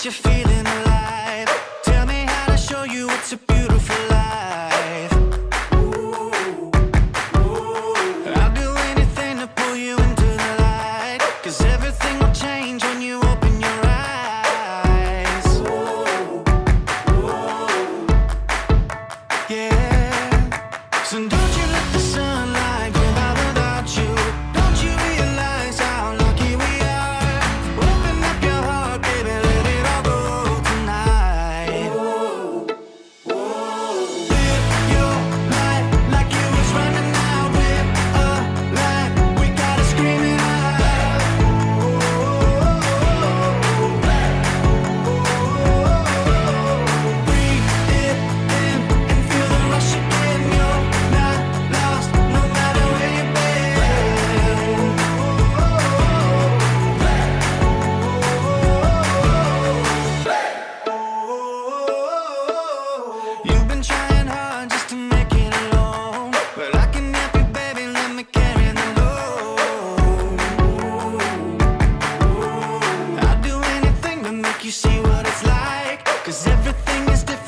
you're feeling alive. Tell me how to show you it's a beautiful life. I'll do anything to pull you into the light, 'cause everything will change when you open your eyes. Yeah. So don't you let the sunlight go by without you. Don't you realize how lucky we are? Open up your heart, baby, let it all go tonight. Live your life like it was running out. Live a life, we gotta scream it out. Breathe it in and feel the rush again. You're not lost, no matter where you've been. You've been trying hard just to make it alone, but I can help you, baby, let me carry the load. I'll do anything to make you see what it's like, 'cause everything is different